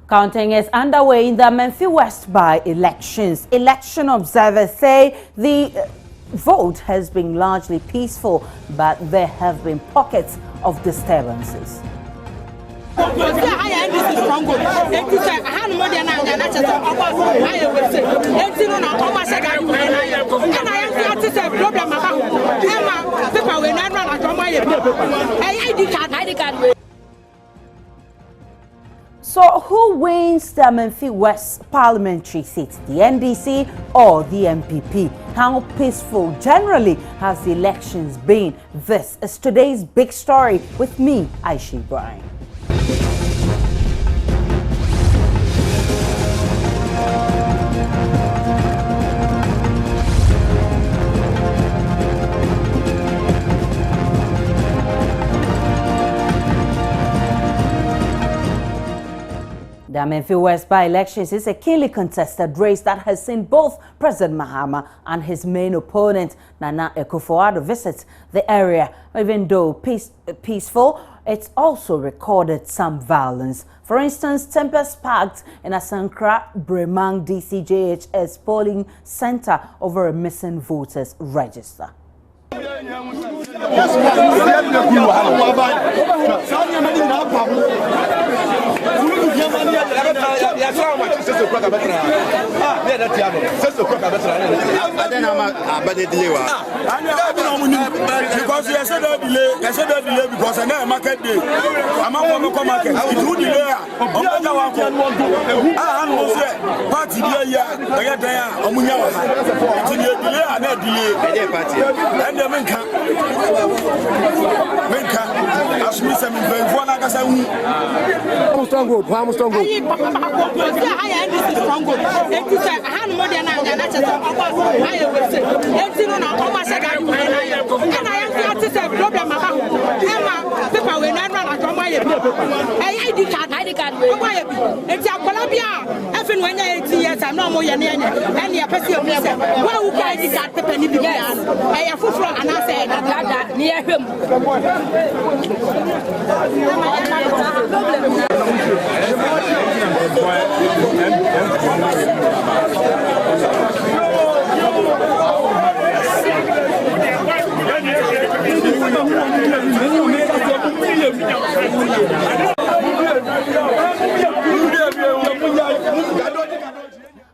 Counting is underway in the Amenfi West by-elections. Election observers say the vote has been largely peaceful, but there have been pockets of disturbances. So who wins the Amenfi West parliamentary seat, the NDC or the MPP? How peaceful generally has the elections been? This is today's big story with me, Aisha Ibrahim. The Amenfi West by-elections is a keenly contested race that has seen both President Mahama and his main opponent, Nana Akufo-Addo, visit the area. Even though peaceful, it's also recorded some violence. For instance, tempest sparked in Asankra Bremang DCJHS polling center over a missing voters register.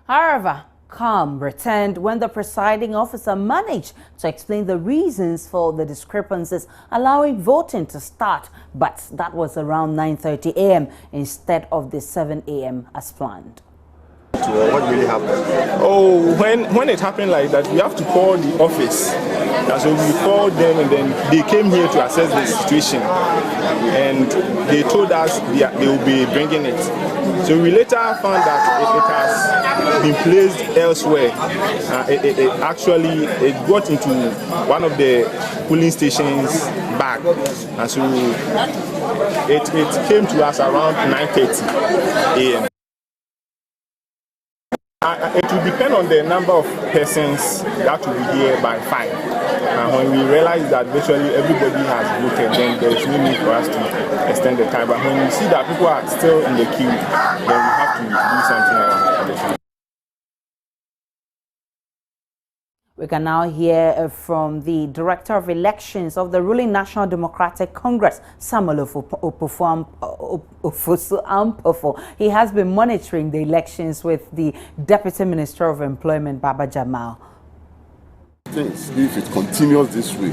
However, calm returned when the presiding officer managed to explain the reasons for the discrepancies, allowing voting to start, but that was around 9:30 a.m. instead of the 7 a.m. as planned. What really happened? Oh, when it happened like that, we have to call the office. And so we called them, and then they came here to assess the situation, and they told us they will be bringing it. So we later found that it has been placed elsewhere. It got into one of the polling stations back, and so it came to us around 9:30 a.m. It will depend on the number of persons that will be here by 5. And when we realize that virtually everybody has voted, then there is no need for us to extend the time. But when we see that people are still in the queue, then we have to do something around it. We can now hear from the Director of Elections of the ruling National Democratic Congress, Samuel Ofosu Ampofo. He has been monitoring the elections with the Deputy Minister of Employment, Baba Jamal. If it continues this way,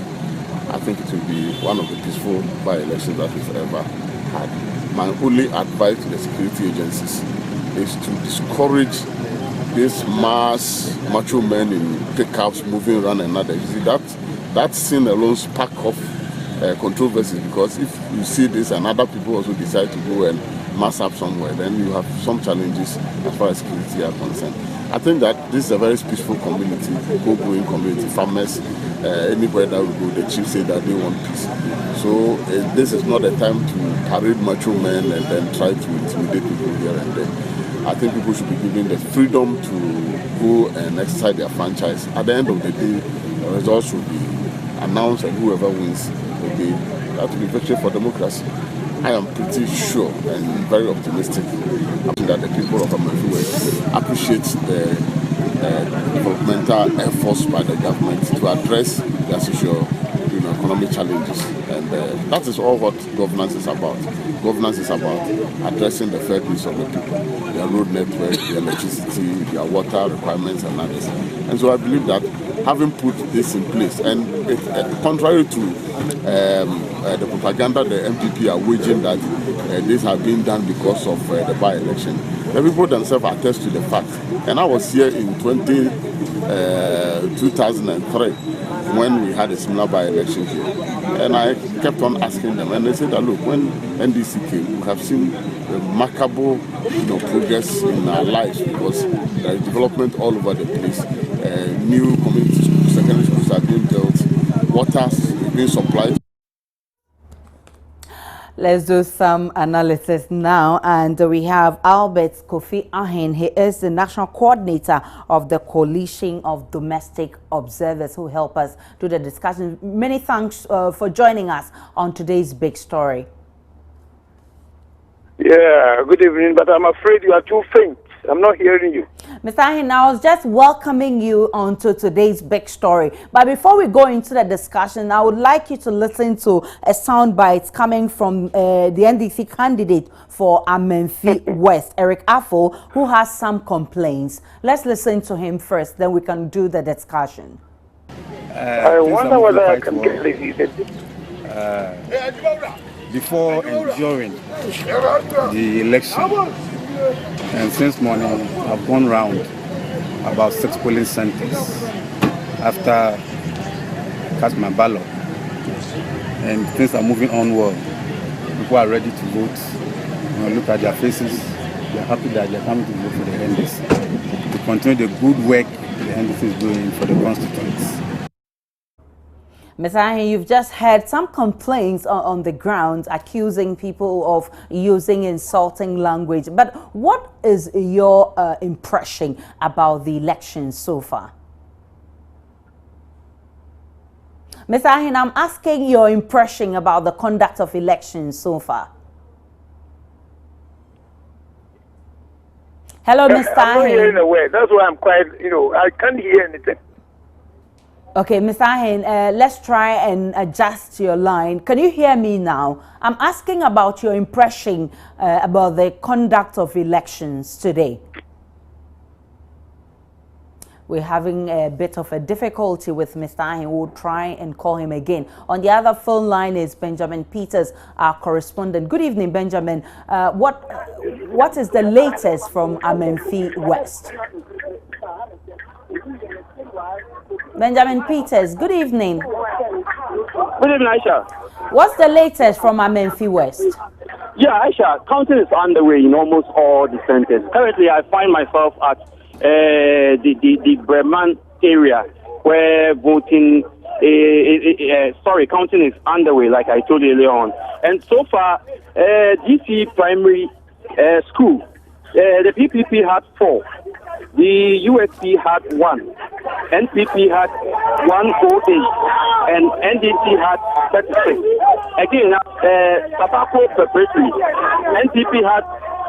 I think it will be one of the peaceful by-elections that we've ever had. My only advice to the security agencies is to discourage this mass macho men in pickups moving around another. You see, that scene alone spark off controversy, because if you see this and other people also decide to go and mass up somewhere, then you have some challenges as far as security are concerned. I think that this is a very peaceful community, go-going community, farmers, anybody that will go, the chiefs say that they want peace. So this is not a time to parade macho men and then try to intimidate people here and there. I think people should be given the freedom to go and exercise their franchise. At the end of the day, the results will be announced, and whoever wins will be, that will be victory for democracy. I am pretty sure and very optimistic that the people of Amenfi will appreciate the developmental efforts by the government to address their social, economic challenges. And that is all what governance is about. Governance is about addressing the felt needs of the people, their road network, their electricity, their water requirements and others. And so I believe that having put this in place, and contrary to the propaganda the MPP are waging that this has been done because of the by-election, the people themselves attest to the fact. And I was here in 2003 when we had a similar by-election here. And I kept on asking them, and they said that, look, when NDC came, we have seen remarkable progress in our lives because there is development all over the place. New community schools, secondary schools are being built, water is being supplied. Let's do some analysis now, and we have Albert Kofi Ahen. He is the national coordinator of the Coalition of Domestic Observers who help us do the discussion. Many thanks for joining us on today's big story. Yeah, good evening, but I'm afraid you are too faint. I'm not hearing you. Mr. Ahen, I was just welcoming you onto today's big story. But before we go into the discussion, I would like you to listen to a soundbite coming from the NDC candidate for Amenfi West, Eric Affo, who has some complaints. Let's listen to him first, then we can do the discussion. I wonder whether I can get this. Before and during the election, and since morning, I've gone round about 6 polling centers after cast my ballot, and things are moving onward. People are ready to vote. Look at their faces; they are happy that they are coming to vote for the NDC to continue the good work the NDC is doing for the constituents. Mr. Ahen, you've just heard some complaints on the ground accusing people of using insulting language. But what is your impression about the elections so far? Mr. Ahen, I'm asking your impression about the conduct of elections so far. Hello, Mr. Ahen. I'm not hearing a word. That's why I'm quiet. I can't hear anything. Okay, Mr. Ahen, let's try and adjust your line. Can you hear me now? I'm asking about your impression about the conduct of elections today. We're having a bit of a difficulty with Mr. Ahen. We'll try and call him again. On the other phone line is Benjamin Peters, our correspondent. Good evening, Benjamin. What is the latest from Amenfi West? Benjamin Peters, good evening. Good evening, Aisha. What's the latest from Amenfi West? Yeah, Aisha, counting is underway in almost all the centers. Currently, I find myself at the Bremen area where counting is underway, like I told you earlier on. And so far, DC Primary School, the PPP had 4. The USP had 1, NPP had 108, and NDC had 36. Again, Tobacco Preparatory, NPP had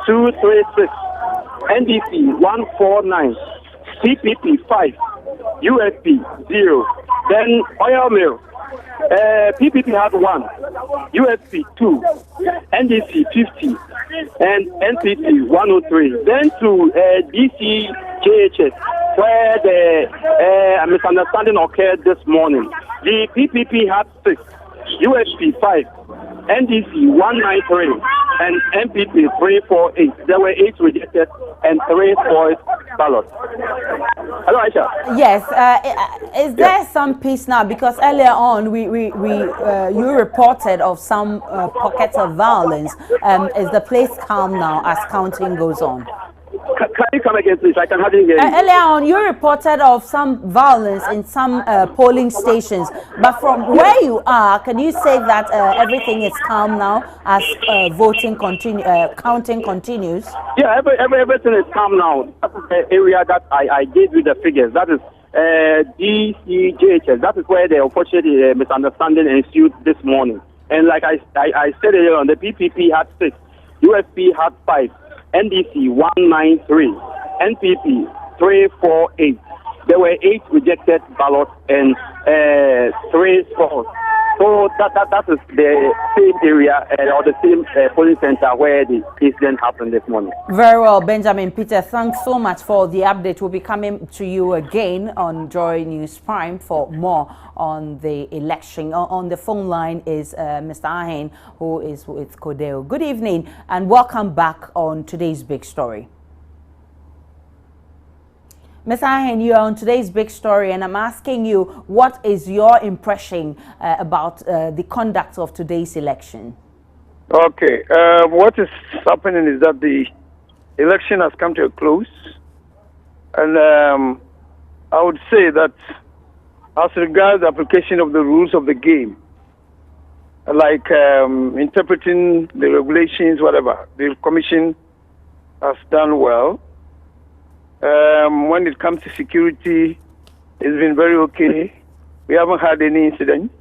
236, NDC 149, CPP 5, USP 0. Then Oil Mill, PPP had 1, USP 2, NDC 50, and NPP 103. Then to DC JHS, where the misunderstanding occurred this morning. The PPP had 6, USP 5, NDC 193, and MPP 348. There were 8 rejected and 3 void ballots. Hello, Aisha. Yes. Is there some peace now? Because earlier on, you reported of some pockets of violence. Is the place calm now as counting goes on? Can you come again, please? I can hardly hear you. Earlier on, you reported of some violence in some polling stations. But from where you are, can you say that everything is calm now as counting continues? Yeah, everything is calm now. That's the area that I gave you the figures. That is DCJHS. That is where the unfortunate misunderstanding ensued this morning. And like I said earlier on, the PPP had 6, USP had 5, NDC 193, NPP 348. There were 8 rejected ballots and 3 false. So that is the same area or the same polling center where the incident happened this morning. Very well, Benjamin Peter. Thanks so much for the update. We'll be coming to you again on Joy News Prime for more on the election. On the phone line is Mr. Ahen, who is with Codeo. Good evening and welcome back on today's big story. Ms. Ahen, you are on today's big story, and I'm asking you, what is your impression about the conduct of today's election? Okay, what is happening is that the election has come to a close, and I would say that as regards the application of the rules of the game, like interpreting the regulations, whatever, the commission has done well. When it comes to security, it's been very okay. We haven't had any incidents.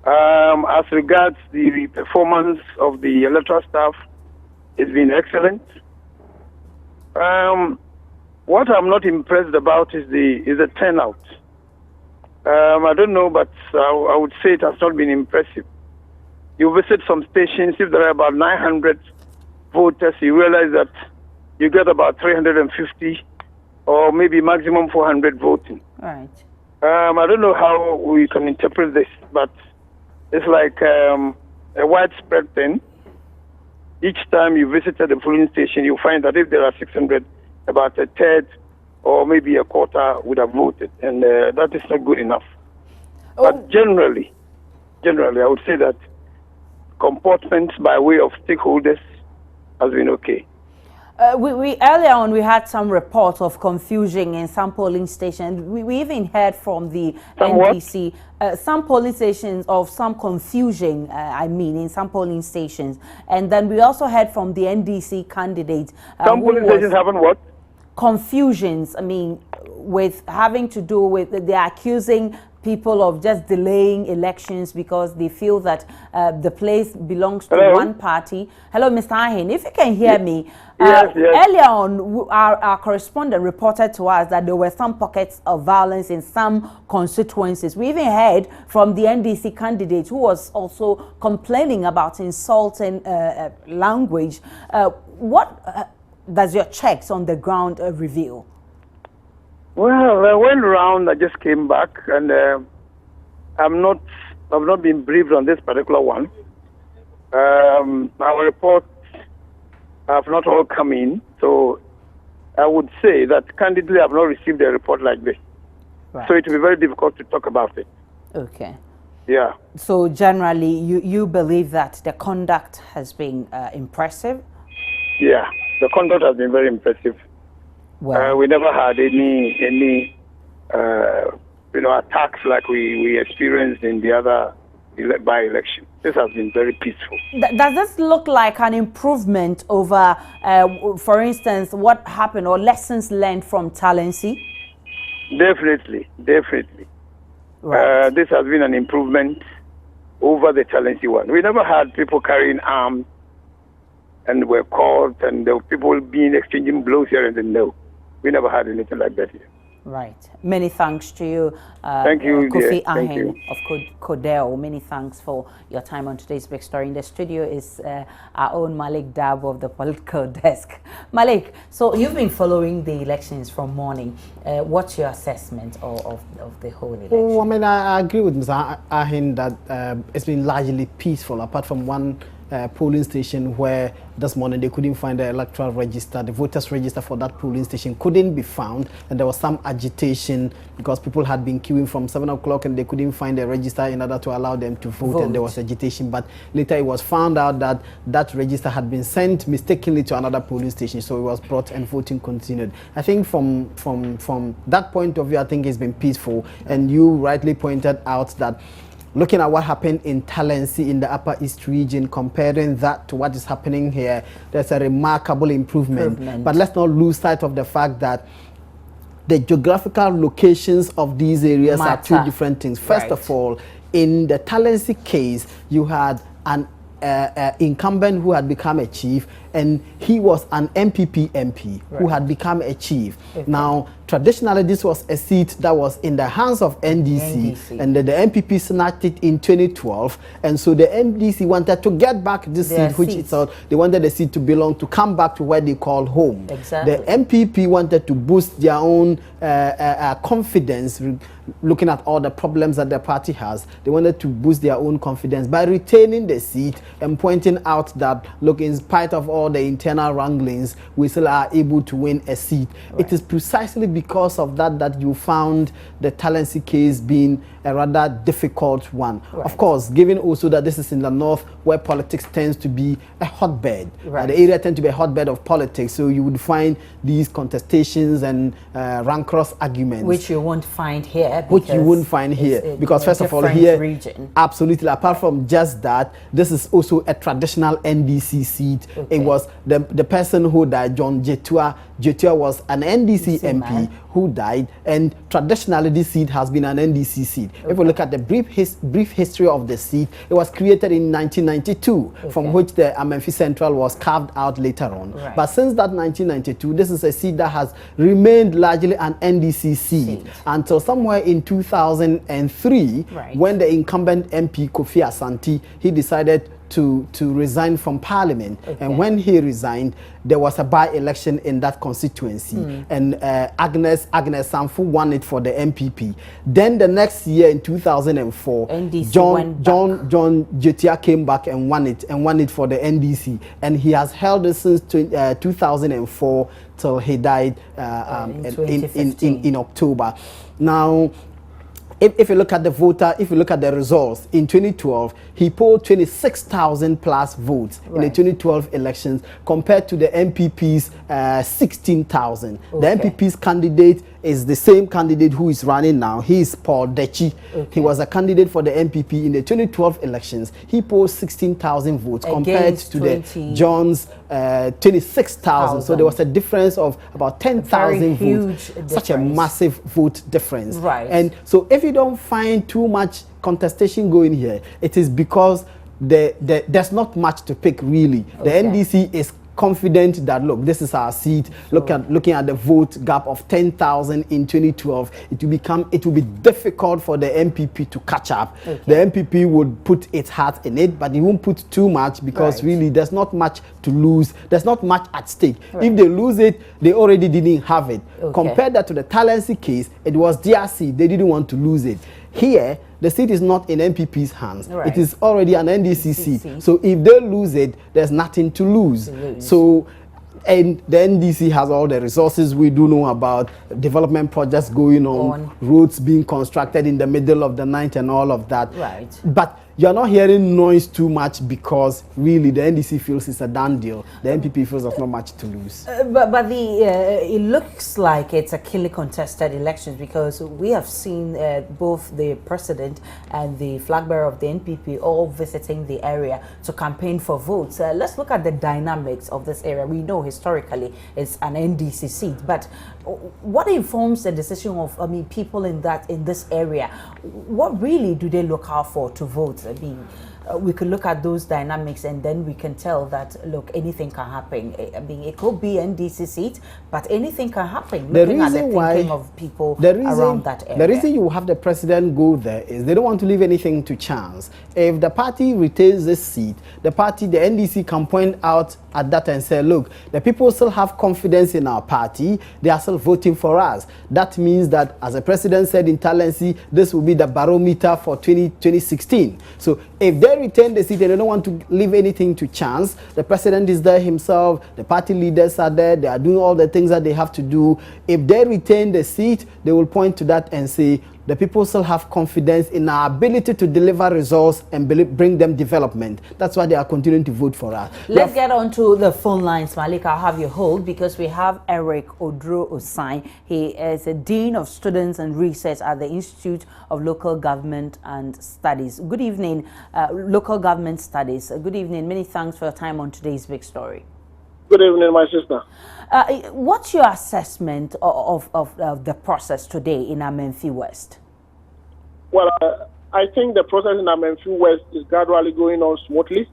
As regards the performance of the electoral staff, it's been excellent. What I'm not impressed about is the turnout. I don't know, but I would say it has not been impressive. You visit some stations, if there are about 900 voters, you realize that you get about 350 or maybe maximum 400 voting. Right. I don't know how we can interpret this, but it's like a widespread thing. Each time you visited the polling station, you find that if there are 600, about a third or maybe a quarter would have voted, and that is not good enough. Oh. But generally, I would say that comportment by way of stakeholders has been okay. Earlier on, we had some reports of confusion in some polling stations. We even heard from the NDC, some polling stations of some confusion, in some polling stations. And then we also heard from the NDC candidate. Some polling stations haven't what? Confusions, with having to do with, they're accusing people of just delaying elections because they feel that the place belongs to one party. Hello, Mr. Ahen, if you can hear me. Yes. Earlier on, our correspondent reported to us that there were some pockets of violence in some constituencies. We even heard from the NDC candidate who was also complaining about insulting language. What does your checks on the ground reveal? Well, I went around. I just came back, and I've not been briefed on this particular one. Our reports have not all come in, so I would say that candidly, I've not received a report like this. Right. So it will be very difficult to talk about it. Okay. Yeah. So generally, you believe that the conduct has been impressive? Yeah, the conduct has been very impressive. Well, we never had any attacks like we experienced in the other by-election. This has been very peaceful. Does this look like an improvement over, for instance, what happened or lessons learned from Talensi? Definitely. Right. This has been an improvement over the Talensi one. We never had people carrying arms and were caught, and there were people exchanging blows here and there. No. We never had anything like that here. Right. Many thanks to you. Thank you, Kofi Ahen of Codeo. Many thanks for your time on today's big story. In the studio is our own Malik Dab of the political desk. Malik, so you've been following the elections from morning. What's your assessment of the whole election? Oh, I agree with Mr. Ahen that it's been largely peaceful, apart from one polling station where this morning they couldn't find the electoral register. The voters register for that polling station couldn't be found, and there was some agitation because people had been queuing from 7 o'clock and they couldn't find the register in order to allow them to vote, and there was agitation. But later it was found out that that register had been sent mistakenly to another polling station, so it was brought and voting continued. I think from that point of view, I think it's been peaceful, and you rightly pointed out that looking at what happened in Talensi in the Upper East region, comparing that to what is happening here, there's a remarkable improvement. But let's not lose sight of the fact that the geographical locations of these areas are two different things. First of all, in the Talensi case, you had an incumbent who had become a chief, and he was an MPP MP who had become a chief. Okay. Now, traditionally, this was a seat that was in the hands of NDC, and the MPP snatched it in 2012, and so the NDC wanted to get back this seat, which it thought they wanted the seat to come back to where they called home. Exactly. The MPP wanted to boost their own confidence, looking at all the problems that the party has. They wanted to boost their own confidence by retaining the seat and pointing out that, look, in spite of all the internal wranglings, we still are able to win a seat. Right. It is precisely because of that you found the Talensi case being a rather difficult one. Right. Of course, given also that this is in the north where politics tends to be a hotbed. Right. The area tends to be a hotbed of politics, so you would find these contestations and rancorous arguments. Which you won't find here. Which you wouldn't find here. Because first of all, here, region. Absolutely, apart from just that, this is also a traditional NDC seat. Okay. It was the person who died, John Jetua. Jetua was an NDC MP who died, and traditionally this seat has been an NDC seat. Okay. If we look at the brief history of the seat, it was created in 1992, from which the Amenfi Central was carved out later on. Right. But since that 1992, this is a seat that has remained largely an NDC seat until somewhere in 2003, when the incumbent MP Kofi Asante, he decided to resign from Parliament. Okay. And when he resigned, there was a by-election in that constituency, and Agnes Sanfu won it for the MPP. Then the next year in 2004, NDC John Jetia came back and won it for the NDC, and he has held it since 2004 till he died in October. Now, if you look at the results, in 2012, he polled 26,000 plus votes in the 2012 elections compared to the MPP's 16,000. Okay. The MPP's candidate is the same candidate who is running now. He is Paul Dechi. Okay. He was a candidate for the MPP in the 2012 elections. He polled 16,000 votes compared to the John's 26,000. So there was a difference of about 10,000 votes. Such a massive vote difference. Right. And so if you don't find too much contestation going here, it is because there's not much to pick, really. Okay. The NDC is confident that, look, this is our seat. Looking at the vote gap of 10,000 in 2012, it will be difficult for the MPP to catch up. Okay. The MPP would put its heart in it, but it won't put too much because really there's not much to lose. There's not much at stake. If they lose it, they already didn't have it. Okay. Compare that to the Talensi case, it was their seat. They didn't want to lose it. Here, the seat is not in MPP's hands. Right. It is already an NDC seat. So if they lose it, there's nothing to lose. So, and the NDC has all the resources. We do know about development projects going on, roads being constructed in the middle of the night and all of that. Right. But you're not hearing noise too much because really the NDC feels it's a done deal. The MPP feels there's not much to lose. But it looks like it's a keenly contested elections because we have seen both the president and the flag bearer of the NPP all visiting the area to campaign for votes. Let's look at the dynamics of this area. We know historically it's an NDC seat, but what informs the decision of people in this area? What really do they look out for to vote? I mean, we could look at those dynamics and then we can tell that, look, anything can happen. I mean, it could be NDC seat, but anything can happen. Looking at the thinking of people around that area. The reason you have the president go there is they don't want to leave anything to chance. If the party retains this seat, the NDC can point out at that and say, look, the people still have confidence in our party. They are still voting for us. That means that, as the president said in Talensi, this will be the barometer for 2016. So if they retain the seat and they don't want to leave anything to chance, the president is there himself, the party leaders are there, they are doing all the things that they have to do. If they retain the seat, they will point to that and say, the people still have confidence in our ability to deliver results and bring them development. That's why they are continuing to vote for us. Let's get on to the phone lines, Malik. I'll have you hold because we have Eric Odro Osai. He is a Dean of Students and Research at the Institute of Local Government and Studies. Good evening, Local Government Studies. Good evening. Many thanks for your time on today's big story. Good evening, my sister. What's your assessment of the process today in Amenfi West? Well, I think the process in Amenfi West is gradually going on smoothly,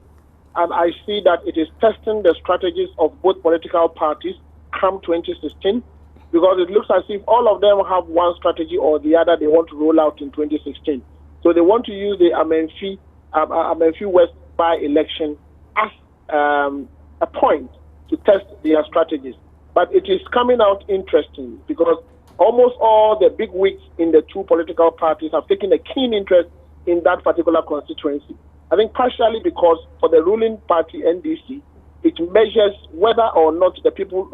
and I see that it is testing the strategies of both political parties come 2016, because it looks as if all of them have one strategy or the other they want to roll out in 2016. So they want to use the Amenfi West by-election as a point to test their strategies. But it is coming out interesting because almost all the big wigs in the two political parties have taken a keen interest in that particular constituency. I think partially because for the ruling party, NDC, it measures whether or not the people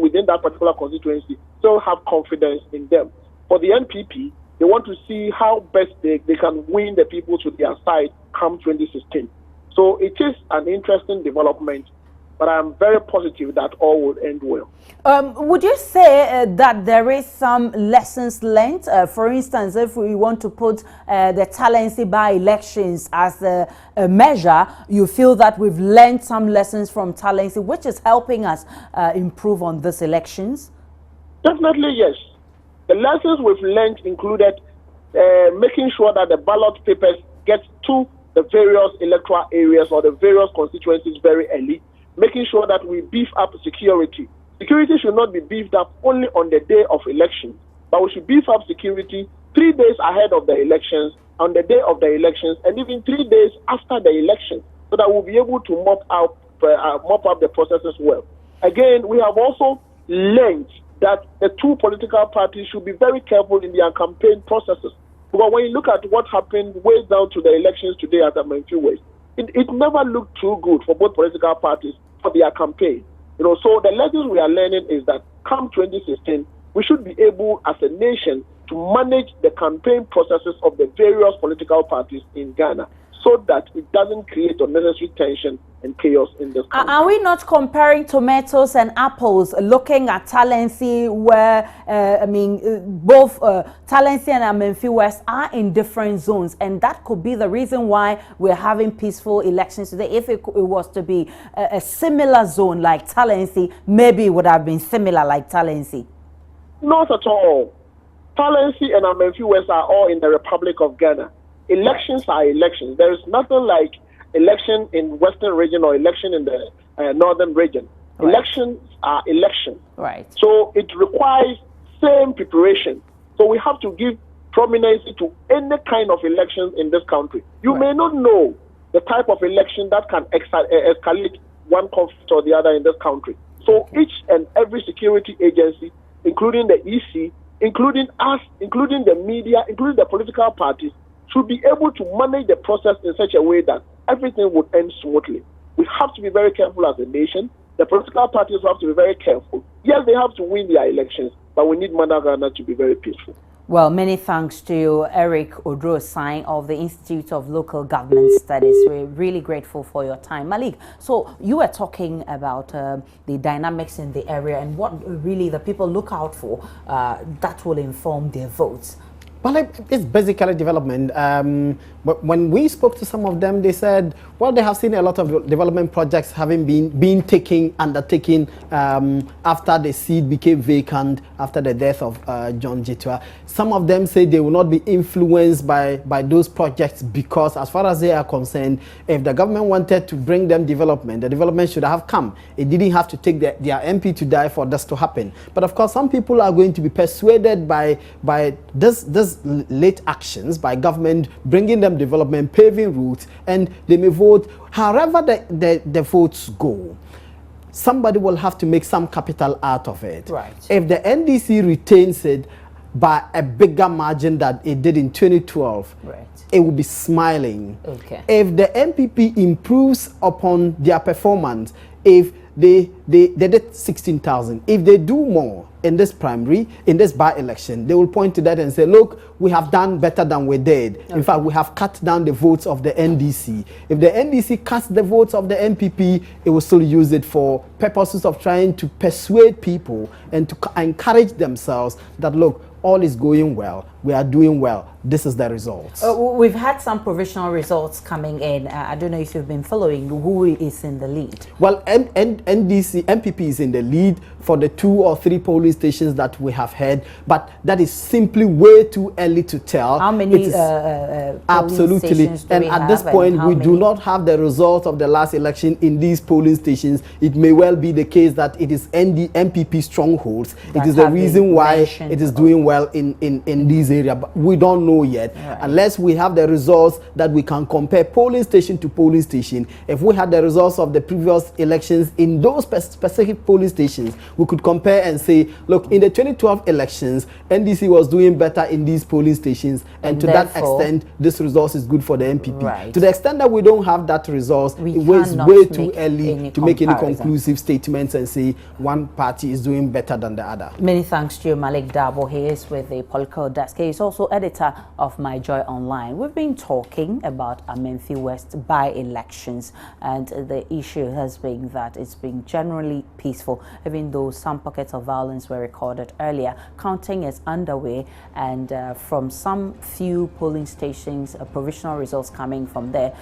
within that particular constituency still have confidence in them. For the NPP, they want to see how best they can win the people to their side come 2016. So it is an interesting development, but I'm very positive that all will end well. Would you say that there is some lessons learned? For instance, if we want to put the Talensi by-elections as a measure, you feel that we've learned some lessons from Talensi, which is helping us improve on these elections? Definitely, yes. The lessons we've learned included making sure that the ballot papers get to the various electoral areas or the various constituencies very early, making sure that we beef up security. Security should not be beefed up only on the day of elections, but we should beef up security 3 days ahead of the elections, on the day of the elections, and even 3 days after the election, so that we'll be able to mop up the processes well. Again, we have also learned that the two political parties should be very careful in their campaign processes. Because when you look at what happened way down to the elections today at Amenfi West, it never looked too good for both political parties for their campaign. So the lessons we are learning is that come 2016, we should be able as a nation to manage the campaign processes of the various political parties in Ghana so that it doesn't create unnecessary tension and chaos in this country. Are we not comparing tomatoes and apples, looking at Talensi where, both Talensi and Amenfi West are in different zones, and that could be the reason why we're having peaceful elections today? If it was to be a similar zone like Talensi, maybe it would have been similar like Talensi. Not at all. Talensi and Amenfi West are all in the Republic of Ghana. Elections are elections. There is nothing like election in Western region or election in the Northern region. Right. Elections are elections. Right. So it requires same preparation. So we have to give prominence to any kind of elections in this country. You may not know the type of election that can escalate one conflict or the other in this country. So each and every security agency, including the EC, including us, including the media, including the political parties, should be able to manage the process in such a way that everything would end smoothly. We have to be very careful as a nation. The political parties have to be very careful. Yes, they have to win their elections, but we need Ghana to be very peaceful. Well, many thanks to Eric Odro-Sign of the Institute of Local Government Studies. We're really grateful for your time. Malik, so you were talking about the dynamics in the area and what really the people look out for that will inform their votes. Well, it's basically development. But when we spoke to some of them, they said, well, they have seen a lot of development projects having been undertaken after the seat became vacant after the death of John Jitua. Some of them say they will not be influenced by those projects because, as far as they are concerned, if the government wanted to bring them development, the development should have come. It didn't have to take their MP to die for this to happen. But of course, some people are going to be persuaded by this late actions by government bringing them development, paving routes, and they may vote however the votes go. Somebody will have to make some capital out of it. Right. If the NDC retains it by a bigger margin than it did in 2012, right, it will be smiling. Okay. If the MPP improves upon their performance, if they did 16,000, if they do more in this primary, in this by-election, they will point to that and say, look, we have done better than we did. Okay. In fact, we have cut down the votes of the NDC. If the NDC cuts the votes of the MPP, it will still use it for purposes of trying to persuade people and to encourage themselves that, look, all is going well. We are doing well. This is the results. We've had some provisional results coming in. I don't know if you've been following who is in the lead. Well, NDC MPP is in the lead for the 2 or 3 polling stations that we have had, but that is simply way too early to tell. How many absolutely, and at this point we do not have the results of the last election in these polling stations. It may well be the case that it is MPP strongholds. It is the reason why it is doing well in these areas, but we don't know yet. Right. Unless we have the results that we can compare polling station to polling station. If we had the results of the previous elections in those specific polling stations, we could compare and say, look, in the 2012 elections, NDC was doing better in these polling stations, and to that extent, this result is good for the MPP. Right. To the extent that we don't have that result, it was way too early to make any conclusive statements and say one party is doing better than the other. Many thanks to you, Malik Dabo. He is with the political desk. He is also editor of My Joy Online. We've been talking about Amenfi West by-elections, and the issue has been that it's been generally peaceful, even though some pockets of violence were recorded earlier. Counting is underway, and from some few polling stations, provisional results coming from there,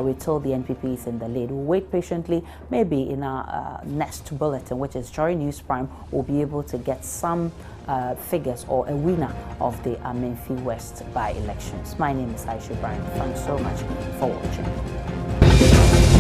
we told the NPP is in the lead. We'll wait patiently. Maybe in our next bulletin, which is Joy News Prime, we'll be able to get some figures or a winner of the Amenfi West by-elections. My name is Aisha Bryan. Thanks so much for watching.